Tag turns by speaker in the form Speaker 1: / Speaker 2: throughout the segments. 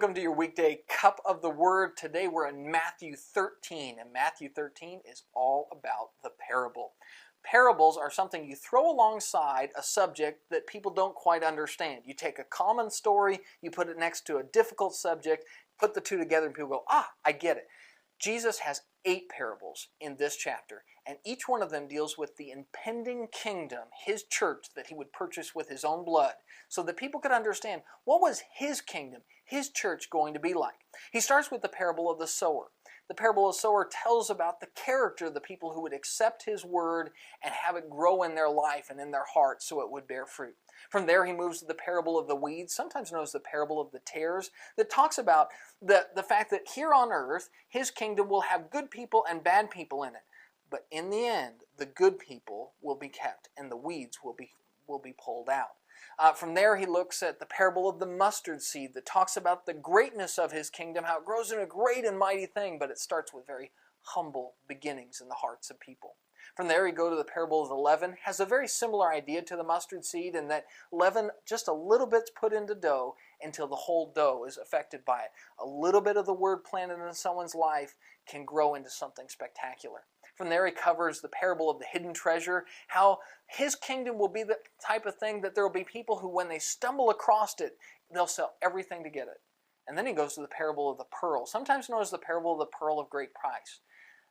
Speaker 1: Welcome to your weekday cup of the Word. Today we're in Matthew 13, and Matthew 13 is all about the parable. Parables are something you throw alongside a subject that people don't quite understand. You take a common story, you put it next to a difficult subject, put the two together, and people go, I get it. Jesus has 8 parables in this chapter, and each one of them deals with the impending kingdom, his church that he would purchase with his own blood, so that people could understand what was his kingdom, his church going to be like. He starts with the parable of the sower. The parable of the sower tells about the character of the people who would accept his word and have it grow in their life and in their hearts so it would bear fruit. From there he moves to the parable of the weeds, sometimes known as the parable of the tares, that talks about the fact that here on earth his kingdom will have good people and bad people in it. But in the end, the good people will be kept and the weeds will be pulled out. From there he looks at the parable of the mustard seed that talks about the greatness of his kingdom, how it grows into a great and mighty thing, but it starts with very humble beginnings in the hearts of people. From there, you go to the parable of the leaven. Has a very similar idea to the mustard seed in that leaven, just a little bit's put into dough until the whole dough is affected by it. A little bit of the word planted in someone's life can grow into something spectacular. From there, he covers the parable of the hidden treasure, how his kingdom will be the type of thing that there will be people who, when they stumble across it, they'll sell everything to get it. And then he goes to the parable of the pearl, sometimes known as the parable of the pearl of great price,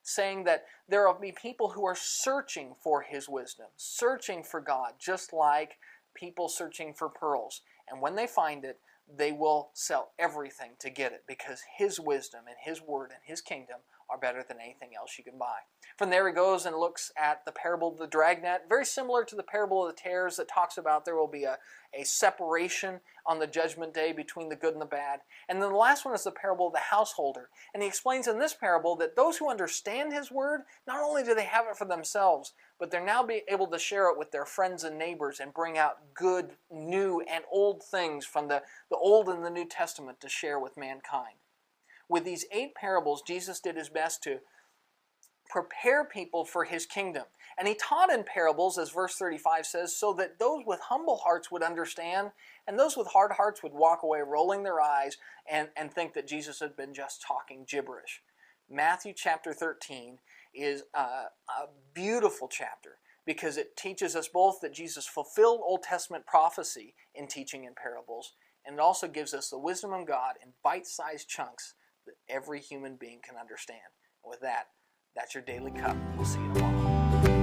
Speaker 1: saying that there will be people who are searching for his wisdom, searching for God, just like people searching for pearls. And when they find it, they will sell everything to get it because his wisdom and his word and his kingdom are better than anything else you can buy. From there he goes and looks at the parable of the dragnet, very similar to the parable of the tares that talks about there will be a separation on the judgment day between the good and the bad. And then the last one is the parable of the householder. And he explains in this parable that those who understand his word, not only do they have it for themselves, but they're now able to share it with their friends and neighbors and bring out good, new, and old things from the Old and the New Testament to share with mankind. With these 8 parables, Jesus did his best to prepare people for his kingdom. And he taught in parables, as verse 35 says, so that those with humble hearts would understand, and those with hard hearts would walk away rolling their eyes and think that Jesus had been just talking gibberish. Matthew chapter 13 is a beautiful chapter because it teaches us both that Jesus fulfilled Old Testament prophecy in teaching in parables, and it also gives us the wisdom of God in bite-sized chunks that every human being can understand. And with that, that's your Daily Cup. We'll see you tomorrow.